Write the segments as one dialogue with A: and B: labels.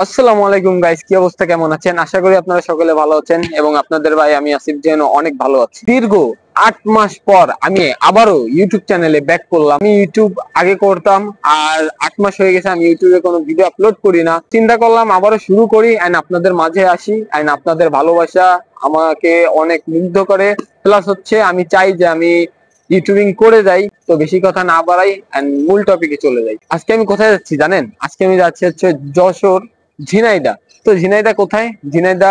A: আসসালামু আলাইকুম গাইস, কি অবস্থা, কেমন আছেন? আশা করি আপনারা সকলে ভালো আছেন এবং আপনাদের ভাই আমি আসিফ যেন অনেক ভালো আছি। দীর্ঘ 8 মাস পর আমি আবারও ইউটিউব চ্যানেলে ব্যাক করলাম। আমি ইউটিউব আগে করতাম, আর 8 মাস হয়ে গেছে আমি ইউটিউবে কোনো ভিডিও আপলোড করি না। চিন্তা করলাম আবারও শুরু করি এন্ড আপনাদের মাঝে আসি। এন্ড আপনাদের ভালোবাসা আমাকে অনেক মুগ্ধ করে। প্লাস হচ্ছে আমি চাই যে আমি ইউটিউবিং করে যাই। তো বেশি কথা না বাড়াই এন্ড মূল টপিকে চলে যাই। আজকে আমি কোথায় যাচ্ছি জানেন? আজকে আমি যাচ্ছি হচ্ছে যশোর, ঝিনাইদা। তো ঝিনাইদা কোথায়? ঝিনাইদা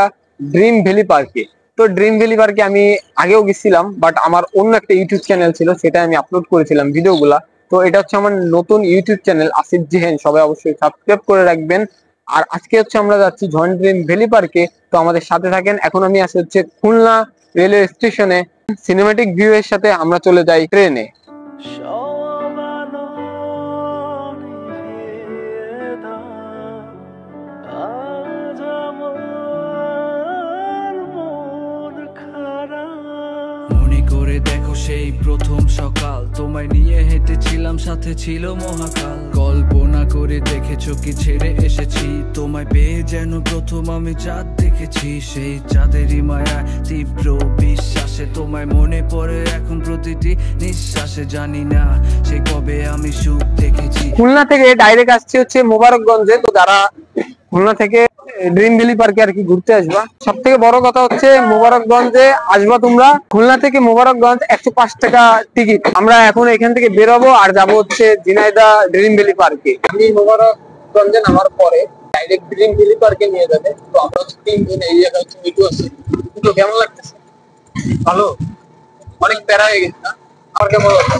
A: ড্রিম ভ্যালি পার্কে। তো ড্রিম ভ্যালি পার্কে আমি আগেও গেছিলাম, বাট আমার অন্য একটা ইউটিউব চ্যানেল ছিল, সেটা আমি আপলোড করেছিলাম ভিডিওগুলা। তো এটা হচ্ছে আমার নতুন ইউটিউব চ্যানেল আসিফ জেহেন, সবাই অবশ্যই সাবস্ক্রাইব করে রাখবেন। আর আজকে হচ্ছে আমরা যাচ্ছি জয়েন্ট ড্রিম ভ্যালি পার্কে। তো আমাদের সাথে থাকেন। এখন আমি আসি হচ্ছে খুলনা রেলওয়ে স্টেশনে। সিনেমেটিক ভিউ এর সাথে আমরা চলে যাই ট্রেনে।
B: মনে করে দেখো সেই প্রথম সকাল, তোমায় নিয়ে হেঁটেছিলাম, সাথে ছিল মহাকাল। কল্পনা করে দেখেছো কি ছেড়ে এসেছি, তোমায় পেয়ে যেন প্রথম আমি চাঁদ দেখেছি। সেই চাঁদেরই মায়া তীব্র বিশ্বাসে তোমায় মনে পড়ে এখন প্রতিটি নিঃশ্বাসে। জানি না সে কবে আমি সুখ দেখেছি।
A: খুলনা থেকে ডাইরেক্ট আসছে হচ্ছে মোবারকগঞ্জে। তো যারা খুলনা থেকে ড্রিম ভ্যালি পার্কে আর কি ঘুরতে আসবা, সব থেকে বড় কথা হচ্ছে মোবারকগঞ্জে আসবা তোমরা। খুলনা থেকে মোবারকগঞ্জ 105 টাকা টিকিট। আমরা এখন এখান থেকে বেরোবো আর যাবো হচ্ছে ঝিনাইদহ ড্রিম ভ্যালি পার্কে। আমি মোবারকগঞ্জে নামার পরে ডাইরেক্ট ড্রিম ভ্যালি পার্কে নিয়ে যাবে। তো আমরা হচ্ছে 3 দিন এই জায়গায় হচ্ছে মিটু আছি। তো কেমন লাগতেছে? ভালো, অনেক প্যারা হয়ে গেছে না? আর কেমন লাগছে?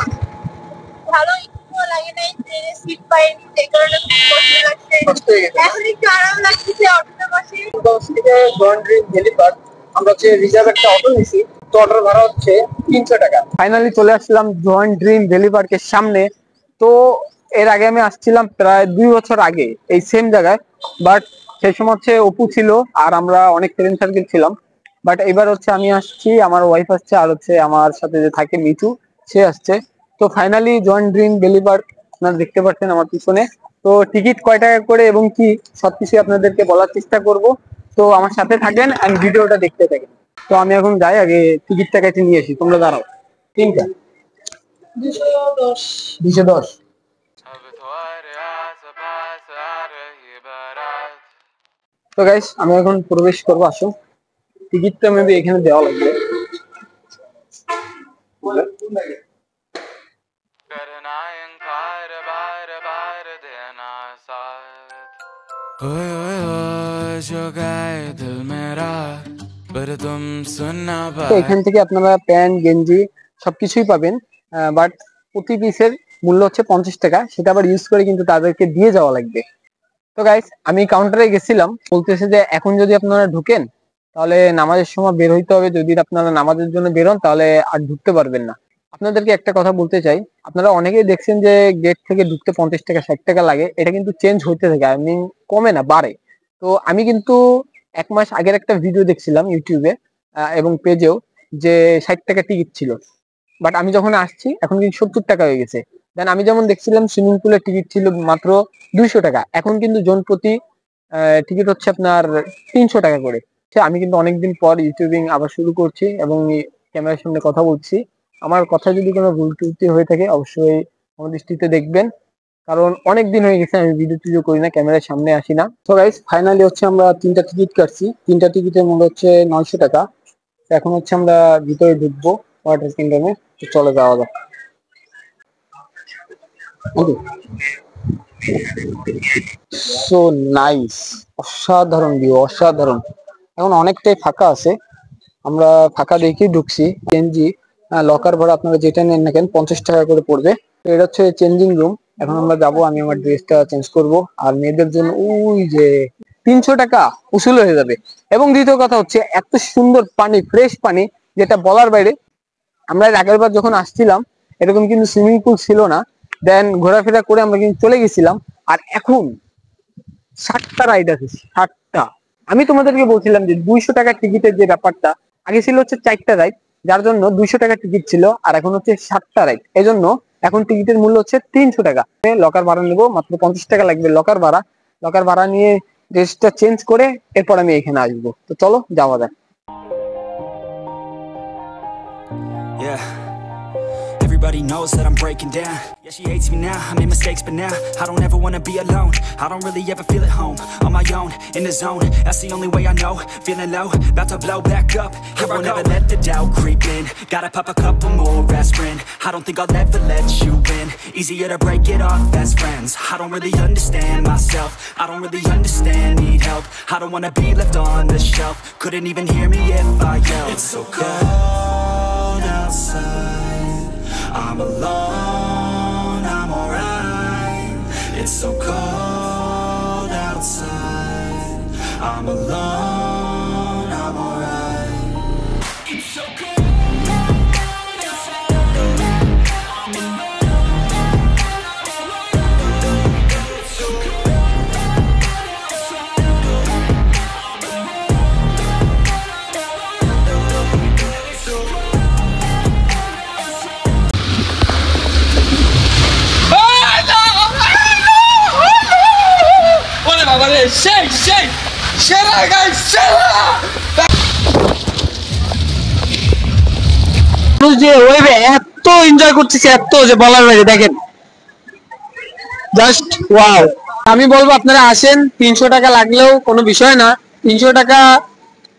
A: ভালো একটু লাগে নাই, ট্রেনে সিট পাইনি, এই কারণে খুব কষ্ট লাগছে। কষ্ট হয়ে গেছে, এখন একটু আরাম লাগছে অটোতে বসে। দশ থেকে জয়েন্ট ভ্যালি পার্ক আমরা হচ্ছে রিজার্ভ একটা অটো নিছি। তো অটোর ভাড়া হচ্ছে 300 টাকা। ফাইনালি চলে আসলাম জয়েন্ট ড্রিম ভ্যালি পার্কের সামনে। তো এর আগে আমি আসছিলাম প্রায় 2 বছর আগে এই সেম জায়গায়, বাট সেই সময় হচ্ছে অপু ছিল আর আমরা অনেক ফ্রেন্ড সার্কেল ছিলাম। বাট এবার হচ্ছে আমি আসছি, আমার ওয়াইফ আসছে, আর হচ্ছে আমার সাথে যে থাকে মিঠু, সে আসছে। তো finally joint dream valley park আপনারা দেখতে পাচ্ছেন আমার পিছনে। তো টিকিট কয় টাকা করে এবং কি সবকিছু আপনাদেরকে বলার চেষ্টা করব। তো আমার সাথে থাকেন এন্ড ভিডিওটা দেখতে থাকেন। তো আমি এখন যাই, আগে টিকিটটা কেটে নিয়ে আসি, তোমরা দাঁড়াও। তিনটা 210 210। তো গাইস আমি এখন প্রবেশ করবো, আসো। টিকিটটা মেবি এখানে দেওয়া লাগবে। তো এখান থেকে আপনারা প্যান্ট গেঞ্জি সবকিছুই পাবেন, বাট প্রতি পিসের মূল্য হচ্ছে 50 টাকা। সেটা আবার ইউজ করে কিন্তু তাদেরকে দিয়ে যাওয়া লাগবে। তো গাইস আমি কাউন্টারে গেছিলাম, বলতেছে যে এখন যদি আপনারা ঢুকেন তাহলে নামাজের সময় বের হইতে হবে। যদি আপনারা নামাজের জন্য বেরোন তাহলে আর ঢুকতে পারবেন না। আপনাদেরকে একটা কথা বলতে চাই, আপনারা অনেকেই দেখছেন যে গেট থেকে ঢুকতে 50 টাকা 60 টাকা লাগে। এটা কিন্তু চেঞ্জ হইতে থাকে, আই মিন কমে না, বাড়ে। তো আমি কিন্তু 1 মাস আগের একটা ভিডিও দেখছিলাম ইউটিউবে এবং পেজেও, যে 60 টাকা টিকিট ছিল। বাট আমি যখন আসছি এখন কিন্তু 70 টাকা হয়ে গেছে। দেন আমি যেমন দেখছিলাম সুইমিং পুলের টিকিট ছিল মাত্র 200 টাকা, এখন কিন্তু জন প্রতি টিকিট হচ্ছে আপনার 300 টাকা করে। আমি কিন্তু অনেকদিন পর ইউটিউবিং আবার শুরু করছি এবং ক্যামেরার সামনে কথা বলছি। আমার কথা যদি কোনো ভুল ত্রুটি হয়ে থাকে অবশ্যই আমার দৃষ্টিতে দেখবেন, কারণ অনেক দিন হয়ে গেছে আমি ভিডিও টিডিও করি না, ক্যামেরার সামনে আসি না। তো গাইস ফাইনালি হচ্ছে আমরা 3টা টিকিট কাটছি, 3টা টিকিটের মূল্য হচ্ছে 900 টাকা। এখন হচ্ছে আমরা ভিতরে ঢুকবো ওয়াটার কিংডমে। চলে যাওয়া যাক। সো নাইস, অসাধারণ ভিউ, অসাধারণ। এখন অনেকটাই ফাঁকা আছে, আমরা ফাঁকা দেখেই ঢুকছি। চেঞ্জি লকার ভাড়া আপনারা যেটা নেন না কেন 50 টাকা করে পড়বে। তো এটা হচ্ছে চেঞ্জিং রুম। এখন আমরা যাবো, আমি আমার ড্রেসটা চেঞ্জ করব। আর মেয়েদের জন্য ওই যে 300 টাকা উসুল হয়ে যাবে। এবং দ্বিতীয় কথা হচ্ছে এত সুন্দর পানি, ফ্রেশ পানি, যেটা বলার বাইরে। আমরা এর আগের বার যখন আসছিলাম এরকম কিন্তু সুইমিং পুল ছিল না। দেন ঘোরাফেরা করে আমরা কিন্তু চলে গেছিলাম। আর এখন 60টা রাইড আছে, 60টা। আমি তোমাদেরকে বলছিলাম যে 200 টাকা টিকিটের যে ব্যাপারটা, আগে ছিল হচ্ছে 4টা রাইড, যার জন্য 200 টাকা টিকিট ছিল, আর এখন হচ্ছে 60টা রাইড, এই জন্য এখন টিকিটের মূল্য হচ্ছে 300 টাকা। লকার ভাড়া নেবো মাত্র 50 টাকা লাগবে লকার ভাড়া। লকার ভাড়া নিয়ে ড্রেসটা চেঞ্জ করে এরপর আমি এখানে আসবো। তো চলো যাওয়া যাক।
C: Yeah. Everybody knows that I'm breaking down. Yeah, she hates me now, I made mistakes but now I don't ever wanna be alone. I don't really ever feel at home. On my own, in the zone, that's the only way I know. Feeling low, about to blow back up. Here I won't ever let the doubt creep in. Gotta pop a couple more aspirin. I don't think I'll ever let you in. Easier to break it off best friends. I don't really understand myself. I don't really understand, need help. I don't wanna be left on the shelf. Couldn't even hear me if I yelled. It's so cold outside, I'm alone, I'm alright. It's so cold outside, I'm alone, I'm alright. It's so cold outside, I'm alone, it's so cold outside, I'm alone, it's so cold.
A: যে ওয়েভে এত enjoy করতেছে, এত যে বলার বাইরে। দেখেন just wow. আমি বলবো আপনারা আসেন, 300 টাকা লাগলেও কোনো বিষয় না। 300 টাকা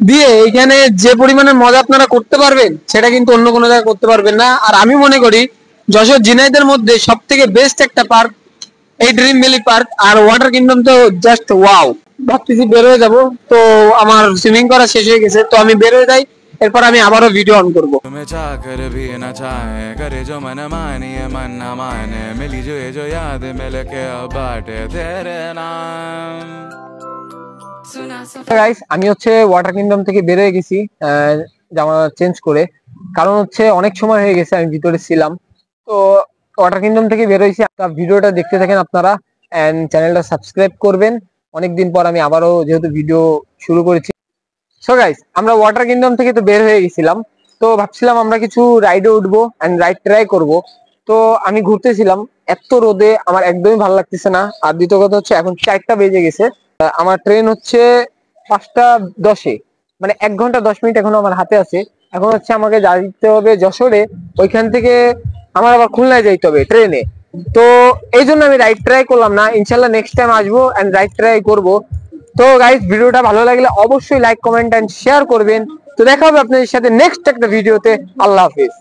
A: দিয়ে এখানে যে পরিমাণে মজা আপনারা করতে পারবেন সেটা কিন্তু অন্য কোনো জায়গায় করতে পারবেন না। আর আমি মনে করি যশোর ঝিনাইদের মধ্যে সব থেকে বেস্ট একটা পার্ক এই ড্রিম ভ্যালি পার্ক। আর ওয়াটার কিংডম তো জাস্ট ওয়াও। ভাবতেছি বের হয়ে যাবো, তো আমার সুইমিং করা শেষ হয়ে গেছে, তো আমি বের হয়ে যাই, এরপর আমি আবারও ভিডিও অন করবো।
B: तुम्हें चाहकर भी न चाहे, करे जो मन मानिए मन न माने, मिली जो ये जो याद मिल के अब बाटे तेरे नाम।
A: গাইস আমি হচ্ছে ওয়াটার কিংডম থেকে বের হয়ে গেছি জামা চেঞ্জ করে, কারণ হচ্ছে অনেক সময় হয়ে গেছে আমি ভিতরে ছিলাম। তো ওয়াটার কিংডম থেকে বের হয়েছি। ভিডিওটা দেখতে থাকেন আপনারা এন্ড চ্যানেলটা সাবস্ক্রাইব করবেন। অনেকদিন পর আমি আবারও যেহেতু ভিডিও শুরু করেছি। সো গাইস আমরা ওয়াটার কিংডম থেকে তো বের হয়ে গেছিলাম, তো ভাবছিলাম আমরা কিছু রাইডে উঠবো এন্ড রাইড ট্রাই করব। তো আমি ঘুরতেছিলাম, এত রোদে আমার একদমই ভালো লাগতেছে না। আর দ্বিতীয় কথা হচ্ছে এখন 4টা বেজে গেছে, আমার ট্রেন হচ্ছে 5টা 10-এ, মানে 1 ঘন্টা 10 মিনিট এখনো আমার হাতে আছে। এখন হচ্ছে আমাকে যাইতে হবে যশোরে, ওইখান থেকে আমার আবার খুলনায় যাইতে হবে ট্রেনে। তো এই জন্য আমি রাইড ট্রাই করলাম না, ইনশাল্লাহ নেক্সট টাইম আসবো এন্ড রাইড ট্রাই করবো। তো গাইস ভিডিওটা ভালো লাগলে অবশ্যই লাইক কমেন্ট এন্ড শেয়ার করবেন। তো দেখা হবে আপনাদের সাথে নেক্সট একটা ভিডিওতে। আল্লাহ হাফিজ।